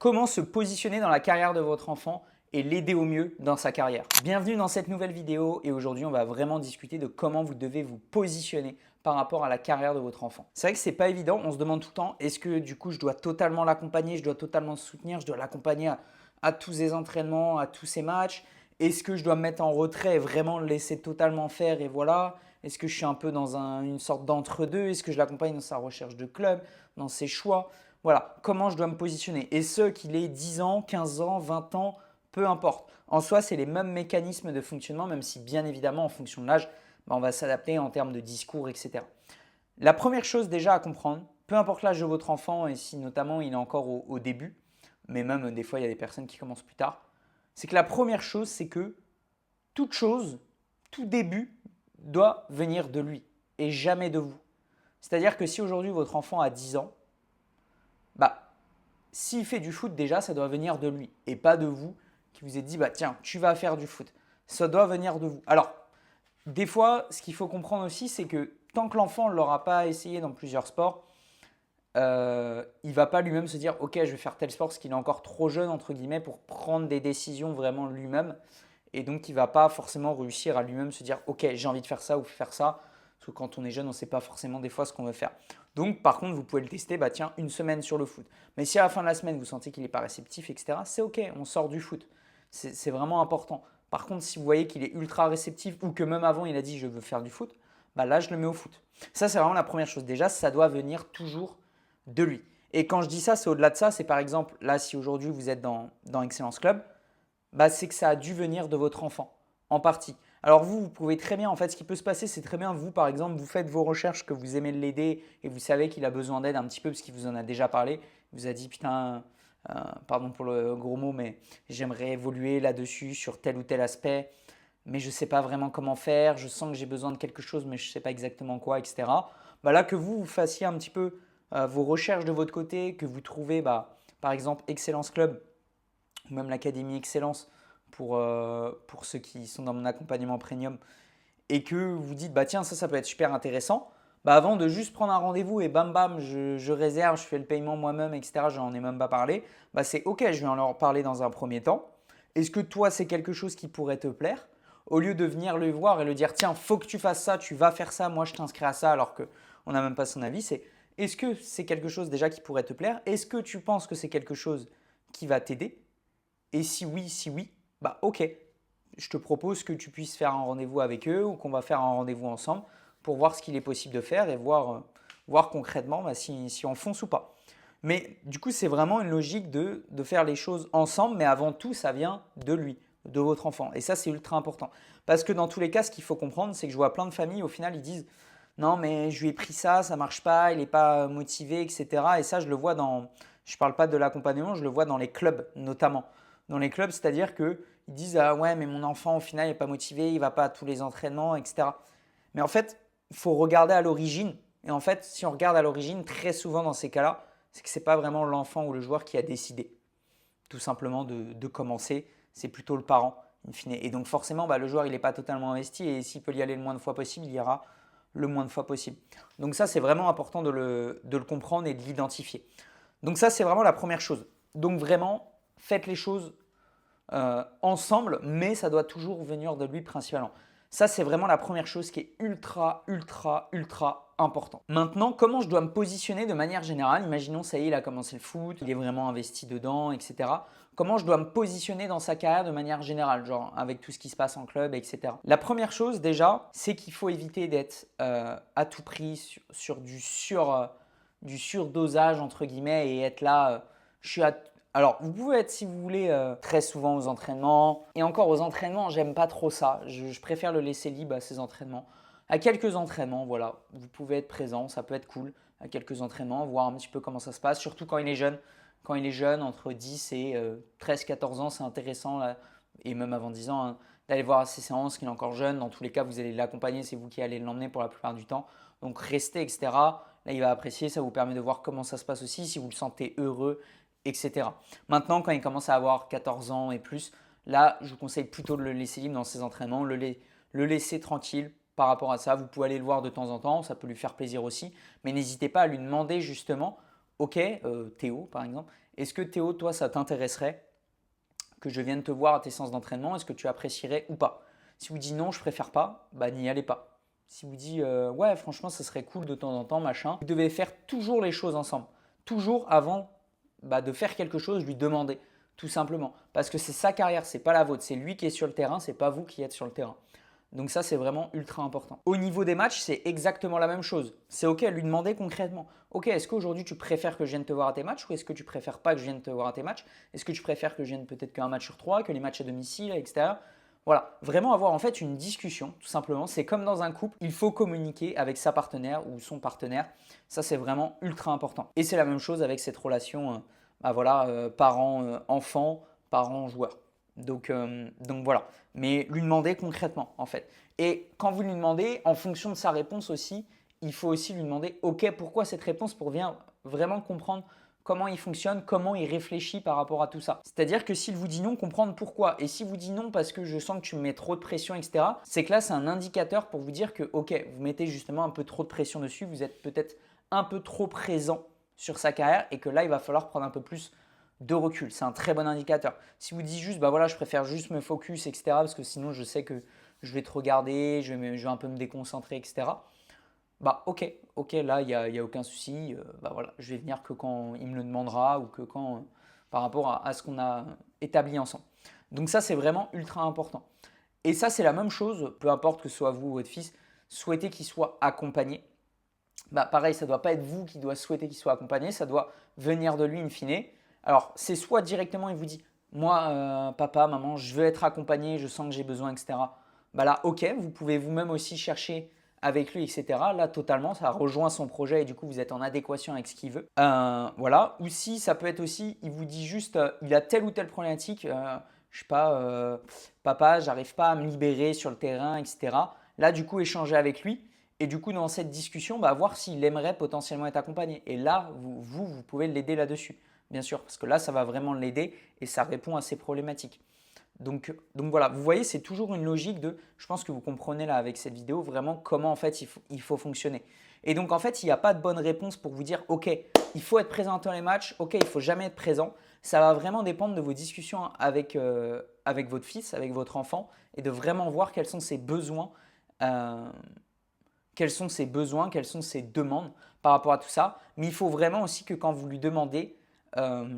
Comment se positionner dans la carrière de votre enfant et l'aider au mieux dans sa carrière. Bienvenue dans cette nouvelle vidéo et aujourd'hui on va vraiment discuter de comment vous devez vous positionner par rapport à la carrière de votre enfant. C'est vrai que ce n'est pas évident, on se demande tout le temps, est-ce que du coup je dois totalement l'accompagner, je dois totalement le soutenir, je dois l'accompagner à tous ses entraînements, à tous ses matchs. Est-ce que je dois me mettre en retrait et vraiment le laisser totalement faire et voilà? Est-ce que je suis un peu dans une sorte d'entre-deux? Est-ce que je l'accompagne dans sa recherche de club, dans ses choix? Voilà, comment je dois me positionner. Et ce, qu'il ait 10 ans, 15 ans, 20 ans, peu importe. En soi, c'est les mêmes mécanismes de fonctionnement, même si bien évidemment, en fonction de l'âge, on va s'adapter en termes de discours, etc. La première chose déjà à comprendre, peu importe l'âge de votre enfant et si notamment il est encore au début, mais même des fois il y a des personnes qui commencent plus tard, c'est que la première chose, c'est que toute chose, tout début doit venir de lui et jamais de vous. C'est-à-dire que si aujourd'hui votre enfant a 10 ans, s'il fait du foot déjà, ça doit venir de lui et pas de vous qui vous êtes dit tiens, tu vas faire du foot. Ça doit venir de vous. Alors, des fois, ce qu'il faut comprendre aussi, c'est que tant que l'enfant ne l'aura pas essayé dans plusieurs sports, il ne va pas lui-même se dire ok, je vais faire tel sport parce qu'il est encore trop jeune entre guillemets pour prendre des décisions vraiment lui-même. Et donc, il ne va pas forcément réussir à lui-même se dire ok, j'ai envie de faire ça ou faire ça. Parce que quand on est jeune, on ne sait pas forcément des fois ce qu'on veut faire. Donc, par contre, vous pouvez le tester, tiens, une semaine sur le foot. Mais si à la fin de la semaine, vous sentez qu'il n'est pas réceptif, etc., c'est ok, on sort du foot. C'est vraiment important. Par contre, si vous voyez qu'il est ultra réceptif ou que même avant, il a dit je veux faire du foot, là, je le mets au foot. Ça, c'est vraiment la première chose. Déjà, ça doit venir toujours de lui. Et quand je dis ça, c'est au-delà de ça. C'est par exemple, là, si aujourd'hui vous êtes dans Excellence Club, c'est que ça a dû venir de votre enfant, en partie. Alors vous pouvez très bien, en fait, ce qui peut se passer, c'est très bien, vous, par exemple, vous faites vos recherches, que vous aimez l'aider et vous savez qu'il a besoin d'aide un petit peu parce qu'il vous en a déjà parlé. Il vous a dit, putain, pardon pour le gros mot, mais j'aimerais évoluer là-dessus, sur tel ou tel aspect, mais je ne sais pas vraiment comment faire, je sens que j'ai besoin de quelque chose, mais je ne sais pas exactement quoi, etc. Là, que vous fassiez un petit peu vos recherches de votre côté, que vous trouvez, par exemple, Excellence Club, ou même l'Académie Excellence pour ceux qui sont dans mon accompagnement premium, et que vous dites, tiens, ça peut être super intéressant, avant de juste prendre un rendez-vous et bam bam, je réserve, je fais le paiement moi-même, etc., je n'en ai même pas parlé, c'est ok, je vais en leur parler dans un premier temps. Est-ce que toi, c'est quelque chose qui pourrait te plaire? Au lieu de venir le voir et le dire, tiens, faut que tu fasses ça, tu vas faire ça, moi je t'inscris à ça, alors qu'on n'a même pas son avis, c'est est-ce que c'est quelque chose déjà qui pourrait te plaire? Est-ce que tu penses que c'est quelque chose qui va t'aider? Et si oui, ok, je te propose que tu puisses faire un rendez-vous avec eux ou qu'on va faire un rendez-vous ensemble pour voir ce qu'il est possible de faire et voir concrètement si on fonce ou pas. Mais du coup, c'est vraiment une logique de faire les choses ensemble, mais avant tout, ça vient de lui, de votre enfant. Et ça, c'est ultra important. Parce que dans tous les cas, ce qu'il faut comprendre, c'est que je vois plein de familles, au final, ils disent non, mais je lui ai pris ça, ça marche pas, il n'est pas motivé, etc. Et ça, je le vois je ne parle pas de l'accompagnement, je le vois dans les clubs notamment. Dans les clubs, c'est-à-dire qu'ils disent ah ouais, mais mon enfant, au final, il n'est pas motivé, il ne va pas à tous les entraînements, etc. Mais en fait, il faut regarder à l'origine. Et en fait, si on regarde à l'origine, très souvent dans ces cas-là, c'est que ce n'est pas vraiment l'enfant ou le joueur qui a décidé tout simplement de commencer, c'est plutôt le parent, in fine. Et donc forcément, le joueur, il n'est pas totalement investi et s'il peut y aller le moins de fois possible, il ira le moins de fois possible. Donc ça, c'est vraiment important de le comprendre et de l'identifier. Donc ça, c'est vraiment la première chose. Donc vraiment, faites les choses ensemble, mais ça doit toujours venir de lui principalement. Ça, c'est vraiment la première chose qui est ultra, ultra, ultra important. Maintenant, comment je dois me positionner de manière générale? Imaginons, ça y est, il a commencé le foot, il est vraiment investi dedans, etc. Comment je dois me positionner dans sa carrière de manière générale, genre avec tout ce qui se passe en club, etc. La première chose déjà, c'est qu'il faut éviter d'être à tout prix sur du surdosage, entre guillemets, et être là, je suis à alors, vous pouvez être, si vous voulez, très souvent aux entraînements. Et encore, aux entraînements, j'aime pas trop ça. Je préfère le laisser libre à ces entraînements. À quelques entraînements, voilà, vous pouvez être présent, ça peut être cool. À quelques entraînements, voir un petit peu comment ça se passe, surtout quand il est jeune. Quand il est jeune, entre 10 et 13-14 ans, c'est intéressant, là, et même avant 10 ans, hein, d'aller voir ses séances, qu'il est encore jeune. Dans tous les cas, vous allez l'accompagner, c'est vous qui allez l'emmener pour la plupart du temps. Donc, restez, etc. Là, il va apprécier, ça vous permet de voir comment ça se passe aussi, si vous le sentez heureux, etc. Maintenant, quand il commence à avoir 14 ans et plus, là, je vous conseille plutôt de le laisser libre dans ses entraînements, le laisser tranquille par rapport à ça. Vous pouvez aller le voir de temps en temps, ça peut lui faire plaisir aussi, mais n'hésitez pas à lui demander justement ok, Théo par exemple, est-ce que Théo, toi, ça t'intéresserait que je vienne te voir à tes séances d'entraînement? Est-ce que tu apprécierais ou pas? Si vous dites non, je préfère pas, bah n'y allez pas. Si vous dites ouais, franchement, ça serait cool de temps en temps, machin, vous devez faire toujours les choses ensemble. Toujours avant de faire quelque chose, lui demander, tout simplement. Parce que c'est sa carrière, c'est pas la vôtre. C'est lui qui est sur le terrain, c'est pas vous qui êtes sur le terrain. Donc ça, c'est vraiment ultra important. Au niveau des matchs, c'est exactement la même chose. C'est OK, lui demander concrètement. OK, est-ce qu'aujourd'hui tu préfères que je vienne te voir à tes matchs ou est-ce que tu préfères pas que je vienne te voir à tes matchs? Est-ce que tu préfères que je vienne peut-être qu'un match sur trois, que les matchs à domicile, etc. Voilà, vraiment avoir en fait une discussion, tout simplement. C'est comme dans un couple, il faut communiquer avec sa partenaire ou son partenaire. Ça, c'est vraiment ultra important. Et c'est la même chose avec cette relation parent-enfant, parent-joueur. Donc voilà, mais lui demander concrètement en fait. Et quand vous lui demandez, en fonction de sa réponse aussi, il faut aussi lui demander, ok, pourquoi cette réponse pour bien vraiment comprendre comment il fonctionne, comment il réfléchit par rapport à tout ça. C'est-à-dire que s'il vous dit non, comprendre pourquoi. Et s'il vous dit non parce que je sens que tu me mets trop de pression, etc., c'est que là, c'est un indicateur pour vous dire que, ok, vous mettez justement un peu trop de pression dessus, vous êtes peut-être un peu trop présent sur sa carrière et que là, il va falloir prendre un peu plus de recul. C'est un très bon indicateur. Si vous dites juste, bah voilà, je préfère juste me focus, etc., parce que sinon je sais que je vais te regarder, je vais un peu me déconcentrer, etc. Bah ok, là, il y a aucun souci. Bah voilà, je vais venir que quand il me le demandera ou que quand, par rapport à ce qu'on a établi ensemble. Donc ça, c'est vraiment ultra important. Et ça, c'est la même chose, peu importe que ce soit vous ou votre fils, souhaitez qu'il soit accompagné. Bah, pareil, ça ne doit pas être vous qui doit souhaiter qu'il soit accompagné, ça doit venir de lui in fine. Alors, c'est soit directement, il vous dit, moi, papa, maman, je veux être accompagné, je sens que j'ai besoin, etc. Bah là, ok, vous pouvez vous-même aussi chercher avec lui, etc. Là, totalement, ça rejoint son projet et du coup, vous êtes en adéquation avec ce qu'il veut. Voilà. Ou si, ça peut être aussi, il vous dit juste, il a telle ou telle problématique, je sais pas, papa, j'arrive pas à me libérer sur le terrain, etc. Là, du coup, échanger avec lui. Et du coup, dans cette discussion, voir s'il aimerait potentiellement être accompagné. Et là, vous pouvez l'aider là-dessus, bien sûr, parce que là, ça va vraiment l'aider et ça répond à ses problématiques. Donc voilà, vous voyez, c'est toujours une logique de, je pense que vous comprenez là avec cette vidéo vraiment comment en fait il faut fonctionner. Et donc en fait, il n'y a pas de bonne réponse pour vous dire, ok, il faut être présent dans les matchs, ok, il faut jamais être présent. Ça va vraiment dépendre de vos discussions avec votre fils, avec votre enfant, et de vraiment voir quels sont ses besoins. euh, quels sont ses besoins, quelles sont ses demandes par rapport à tout ça. Mais il faut vraiment aussi que quand vous lui demandez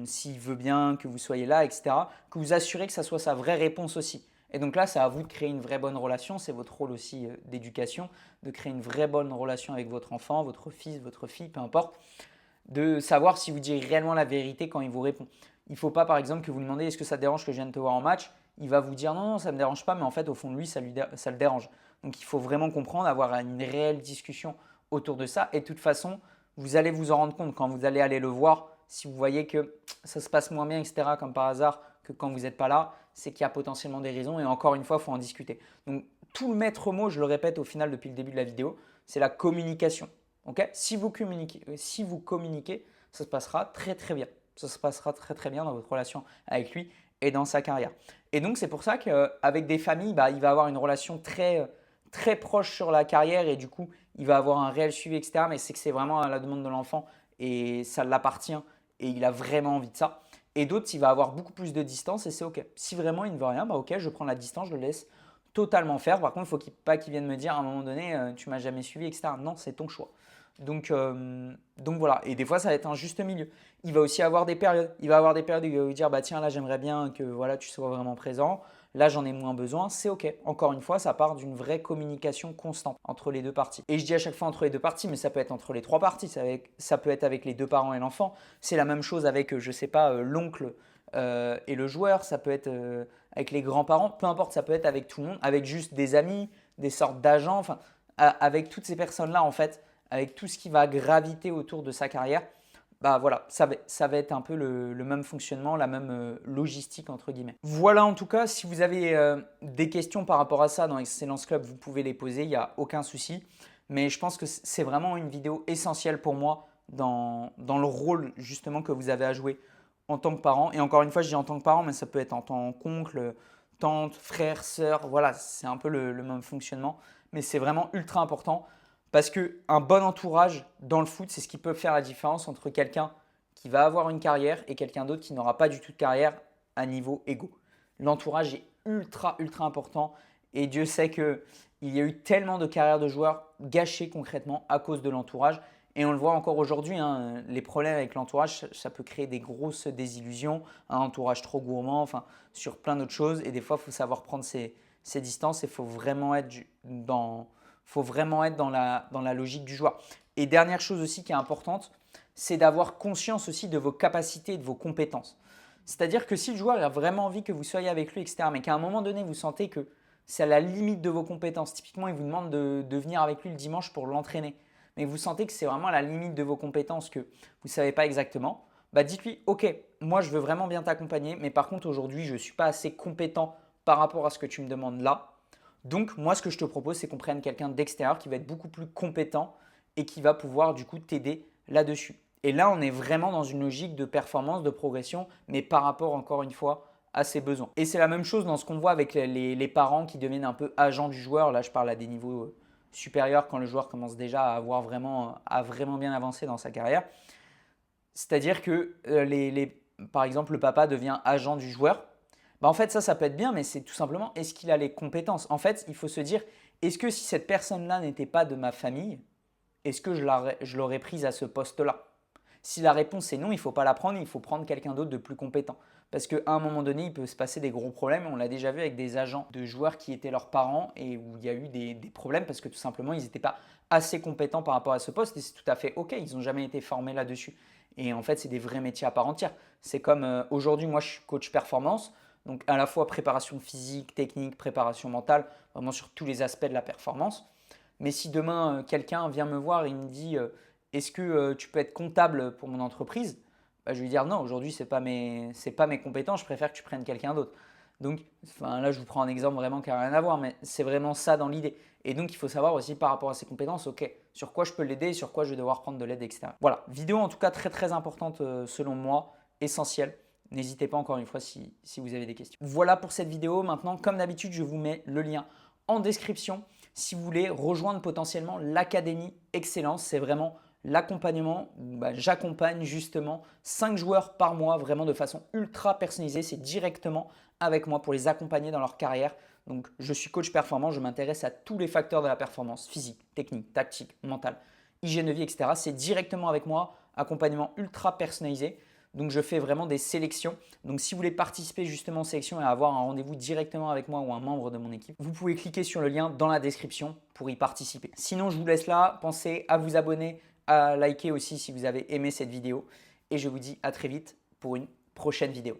s'il veut bien que vous soyez là, etc., que vous assurez que ça soit sa vraie réponse aussi. Et donc là, c'est à vous de créer une vraie bonne relation. C'est votre rôle aussi d'éducation, de créer une vraie bonne relation avec votre enfant, votre fils, votre fille, peu importe, de savoir si vous dites réellement la vérité quand il vous répond. Il ne faut pas, par exemple, que vous lui demandez est-ce que ça te dérange que je vienne te voir en match. Il va vous dire non, non, ça ne me dérange pas, mais en fait, au fond de lui, ça le dérange. Donc, il faut vraiment comprendre, avoir une réelle discussion autour de ça. Et de toute façon, vous allez vous en rendre compte quand vous allez aller le voir. Si vous voyez que ça se passe moins bien, etc., comme par hasard, que quand vous n'êtes pas là, c'est qu'il y a potentiellement des raisons. Et encore une fois, il faut en discuter. Donc, tout le maître mot, je le répète au final depuis le début de la vidéo, c'est la communication. Okay, si vous communiquez, ça se passera très très bien. Ça se passera très très bien dans votre relation avec lui et dans sa carrière. Et donc c'est pour ça qu'avec des familles, il va avoir une relation très, très proche sur la carrière et du coup, il va avoir un réel suivi, etc. Mais c'est que c'est vraiment à la demande de l'enfant et ça l'appartient et il a vraiment envie de ça. Et d'autres, il va avoir beaucoup plus de distance et c'est OK. Si vraiment il ne veut rien, OK, je prends la distance, je le laisse totalement faire. Par contre, il ne faut pas qu'il vienne me dire à un moment donné, tu m'as jamais suivi, etc. Non, c'est ton choix. Donc voilà, et des fois ça va être un juste milieu. Il va aussi avoir des périodes. Il va avoir des périodes où il va vous dire tiens là j'aimerais bien que voilà tu sois vraiment présent. Là j'en ai moins besoin, c'est ok. Encore une fois, ça part d'une vraie communication constante entre les deux parties. Et je dis à chaque fois entre les deux parties, mais ça peut être entre les trois parties. Ça peut être avec les deux parents et l'enfant. C'est la même chose avec je sais pas l'oncle et le joueur. Ça peut être avec les grands-parents. Peu importe, ça peut être avec tout le monde, avec juste des amis, des sortes d'agents. Enfin, avec toutes ces personnes là en fait avec tout ce qui va graviter autour de sa carrière, voilà, ça va être un peu le même fonctionnement, la même logistique entre guillemets. Voilà en tout cas, si vous avez des questions par rapport à ça dans Excellence Club, vous pouvez les poser, il n'y a aucun souci. Mais je pense que c'est vraiment une vidéo essentielle pour moi dans le rôle justement que vous avez à jouer en tant que parent. Et encore une fois, je dis en tant que parent, mais ça peut être en tant qu'oncle, tante, frère, sœur, voilà, c'est un peu le même fonctionnement. Mais c'est vraiment ultra important. Parce qu'un bon entourage dans le foot, c'est ce qui peut faire la différence entre quelqu'un qui va avoir une carrière et quelqu'un d'autre qui n'aura pas du tout de carrière à niveau égaux. L'entourage est ultra, ultra important et Dieu sait qu'il y a eu tellement de carrières de joueurs gâchées concrètement à cause de l'entourage. Et on le voit encore aujourd'hui, hein, les problèmes avec l'entourage, ça peut créer des grosses désillusions, un entourage trop gourmand, enfin, sur plein d'autres choses. Et des fois, il faut savoir prendre ses distances et il faut vraiment être dans la logique du joueur. Et dernière chose aussi qui est importante, c'est d'avoir conscience aussi de vos capacités et de vos compétences. C'est-à-dire que si le joueur a vraiment envie que vous soyez avec lui, etc., mais qu'à un moment donné, vous sentez que c'est à la limite de vos compétences, typiquement, il vous demande de venir avec lui le dimanche pour l'entraîner, mais vous sentez que c'est vraiment à la limite de vos compétences, que vous ne savez pas exactement, bah dites-lui, ok, moi je veux vraiment bien t'accompagner, mais par contre aujourd'hui, je ne suis pas assez compétent par rapport à ce que tu me demandes là. Donc moi, ce que je te propose, c'est qu'on prenne quelqu'un d'extérieur qui va être beaucoup plus compétent et qui va pouvoir du coup t'aider là-dessus. Et là, on est vraiment dans une logique de performance, de progression, mais par rapport, encore une fois, à ses besoins. Et c'est la même chose dans ce qu'on voit avec les parents qui deviennent un peu agents du joueur. Là, je parle à des niveaux supérieurs quand le joueur commence déjà à vraiment bien avancer dans sa carrière. C'est-à-dire que par exemple, le papa devient agent du joueur. Bah, en fait, ça peut être bien, mais c'est tout simplement, est-ce qu'il a les compétences? En fait, il faut se dire, est-ce que si cette personne-là n'était pas de ma famille, est-ce que je l'aurais prise à ce poste-là? Si la réponse est non, il ne faut pas la prendre, il faut prendre quelqu'un d'autre de plus compétent. Parce qu'à un moment donné, il peut se passer des gros problèmes. On l'a déjà vu avec des agents de joueurs qui étaient leurs parents et où il y a eu des problèmes parce que tout simplement, ils n'étaient pas assez compétents par rapport à ce poste. Et c'est tout à fait OK, ils n'ont jamais été formés là-dessus. Et en fait, c'est des vrais métiers à part entière. C'est comme aujourd'hui, moi, je suis coach performance. Donc à la fois préparation physique, technique, préparation mentale, vraiment sur tous les aspects de la performance. Mais si demain, quelqu'un vient me voir et il me dit est-ce que tu peux être comptable pour mon entreprise? Bah, je vais lui dire non, aujourd'hui, ce n'est pas mes compétences, je préfère que tu prennes quelqu'un d'autre. Donc là, je vous prends un exemple vraiment qui n'a rien à voir, mais c'est vraiment ça dans l'idée. Et donc, il faut savoir aussi par rapport à ses compétences, ok, sur quoi je peux l'aider et sur quoi je vais devoir prendre de l'aide extérieure. Voilà, vidéo en tout cas très très importante selon moi, essentielle. N'hésitez pas encore une fois si vous avez des questions. Voilà pour cette vidéo. Maintenant, comme d'habitude, je vous mets le lien en description si vous voulez rejoindre potentiellement l'Académie Excellence. C'est vraiment l'accompagnement où j'accompagne justement 5 joueurs par mois vraiment de façon ultra personnalisée. C'est directement avec moi pour les accompagner dans leur carrière. Donc, je suis coach performant, je m'intéresse à tous les facteurs de la performance, physique, technique, tactique, mentale, hygiène de vie, etc. C'est directement avec moi, accompagnement ultra personnalisé. Donc, je fais vraiment des sélections. Donc, si vous voulez participer justement aux sélections et avoir un rendez-vous directement avec moi ou un membre de mon équipe, vous pouvez cliquer sur le lien dans la description pour y participer. Sinon, je vous laisse là. Pensez à vous abonner, à liker aussi si vous avez aimé cette vidéo. Et je vous dis à très vite pour une prochaine vidéo.